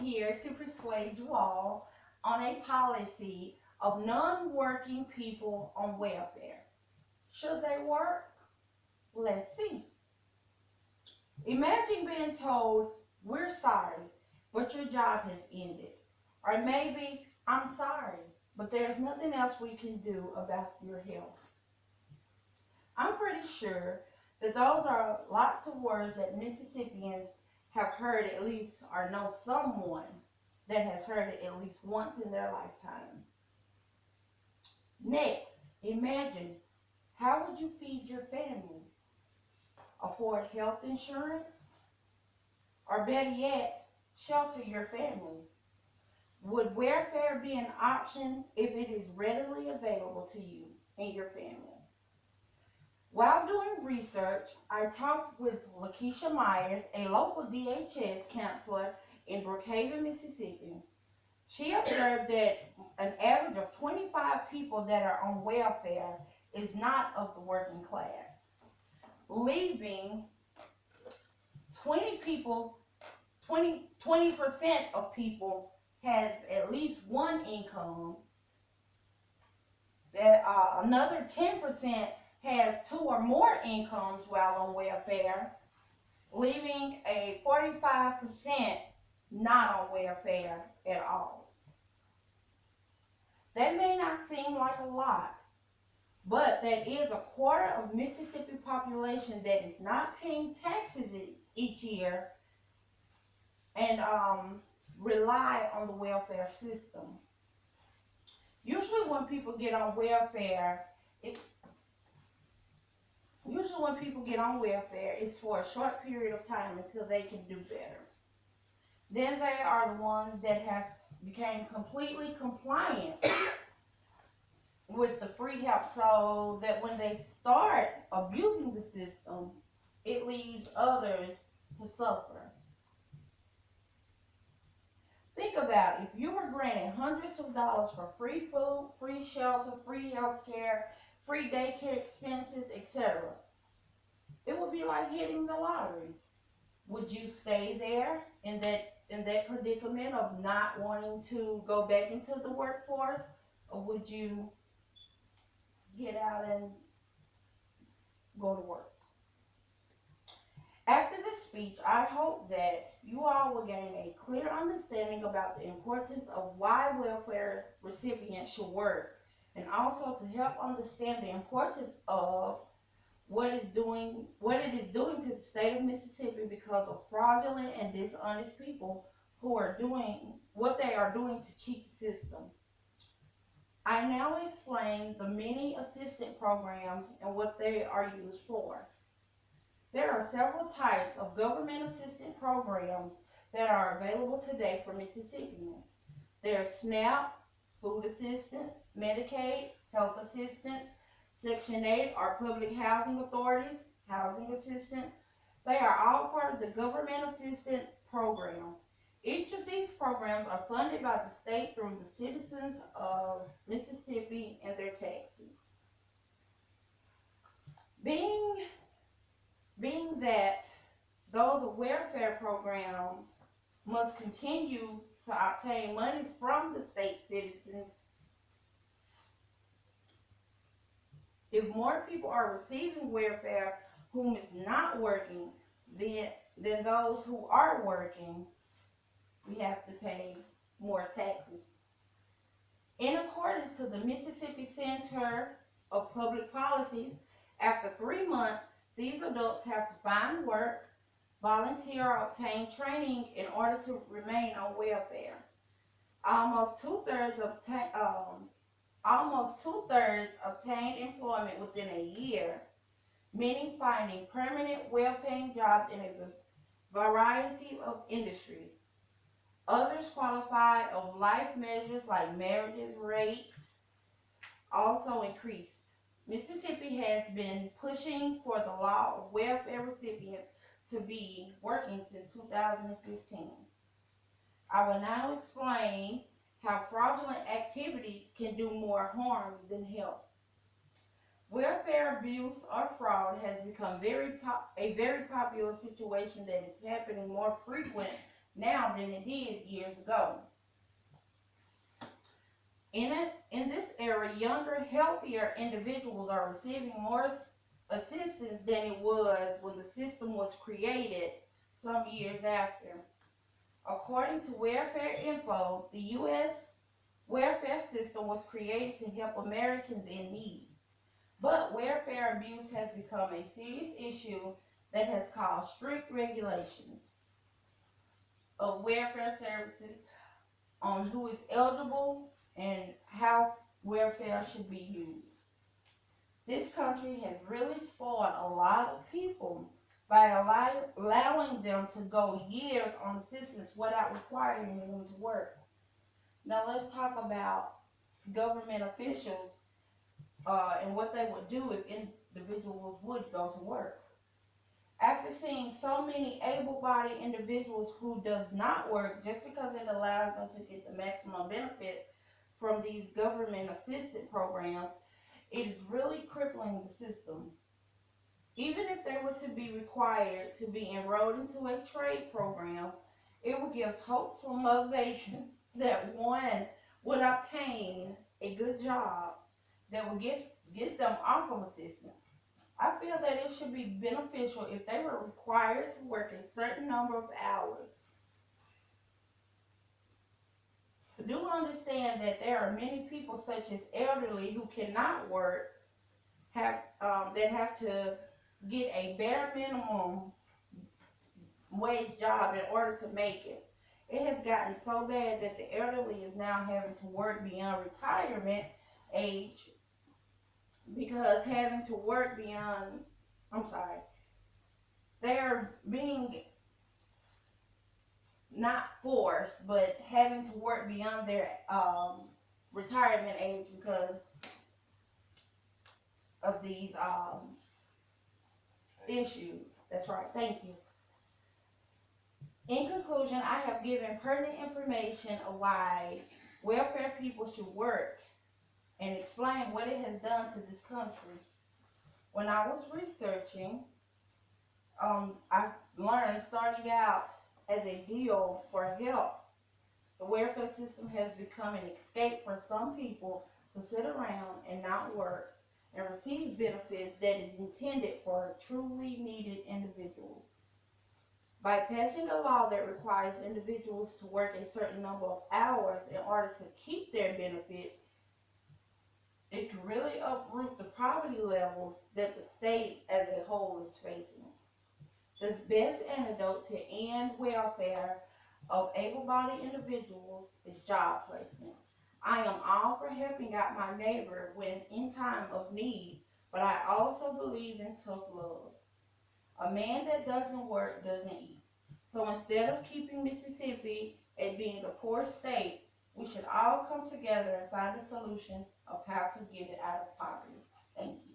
here to persuade you all on a policy of non-working people on welfare. Should they work? Let's see. Imagine being told, we're sorry, but your job has ended. Or maybe, I'm sorry, but there's nothing else we can do about your health. I'm pretty sure that those are lots of words that Mississippians have heard at least, or know someone that has heard it at least once in their lifetime. Next, imagine, how would you feed your family? Afford health insurance? Or better yet, shelter your family? Would welfare be an option if it is readily available to you and your family? While doing research, I talked with Lakeisha Myers, a local DHS counselor in Brookhaven, Mississippi. She observed that an average of 25 people that are on welfare is not of the working class, leaving 20 people, 20% of people has at least one income, that another 10% has two or more incomes while on welfare, leaving a 45% not on welfare at all. That may not seem like a lot, but that is a quarter of Mississippi population that is not paying taxes each year and rely on the welfare system. Usually when people get on welfare, it's for a short period of time until they can do better. Then they are the ones that have became completely compliant with the free help, so that when they start abusing the system, it leaves others to suffer. Think about it. If you were granted hundreds of dollars for free food, free shelter, free health care, free daycare expenses, etc., it would be like hitting the lottery. Would you stay there in that predicament of not wanting to go back into the workforce, or would you get out and go to work? After this speech, I hope that you all will gain a clear understanding about the importance of why welfare recipients should work, and also to help understand the importance of what it is doing to the state of Mississippi because of fraudulent and dishonest people who are doing what they are doing to cheat the system. I now explain the many assistance programs and what they are used for. There are several types of government assistance programs that are available today for Mississippians. There's SNAP, food assistance, Medicaid, health assistance, Section 8 are public housing authorities, housing assistance. They are all part of the government assistance program. Each of these programs are funded by the state through the citizens of Mississippi and their taxes. Being that those welfare programs must continue to obtain monies from the state citizens, if more people are receiving welfare whom is not working than those who are working, we have to pay more taxes. In accordance to the Mississippi Center of Public Policies, after 3 months, these adults have to find work, volunteer, or obtain training in order to remain on welfare. Almost two-thirds obtained employment within a year, meaning finding permanent, well-paying jobs in a variety of industries. Others qualify of life measures like marriages rates also increased. Mississippi has been pushing for the law of welfare recipients to be working since 2015. I will now explain how fraudulent activities can do more harm than help. Welfare abuse or fraud has become a very popular situation that is happening more frequent now than it did years ago. In this era, younger, healthier individuals are receiving more assistance than it was when the system was created some years after. According to Welfare Info, the U.S. welfare system was created to help Americans in need. But welfare abuse has become a serious issue that has caused strict regulations of welfare services on who is eligible and how welfare should be used. This country has really spoiled a lot of people by allowing them to go years on assistance without requiring them to work. Now let's talk about government officials and what they would do if individuals would go to work. After seeing so many able-bodied individuals who does not work just because it allows them to get the maximum benefit from these government assisted programs, it is really crippling the system. Even if they were to be required to be enrolled into a trade program, it would give hopeful motivation that one would obtain a good job that would get them off of assistance. I feel that it should be beneficial if they were required to work a certain number of hours. Do understand that there are many people, such as elderly, who cannot work, that have to get a bare minimum wage job in order to make it. It has gotten so bad that the elderly is now having to work beyond retirement age because having to work beyond, I'm sorry, they're being not forced, but having to work beyond their retirement age because of these issues. That's right. Thank you. In conclusion, I have given pertinent information of why welfare people should work and explain what it has done to this country. When I was researching, I learned starting out as a deal for help. The welfare system has become an escape for some people to sit around and not work and receive benefits that is intended for truly needed individuals. By passing a law that requires individuals to work a certain number of hours in order to keep their benefit, it can really uproot the poverty levels that the state as a whole is facing. The best antidote to end welfare of able-bodied individuals is job placement. I am all for helping out my neighbor when in time of need, but I also believe in tough love. A man that doesn't work doesn't eat. So instead of keeping Mississippi as being a poor state, we should all come together and find a solution of how to get it out of poverty. Thank you.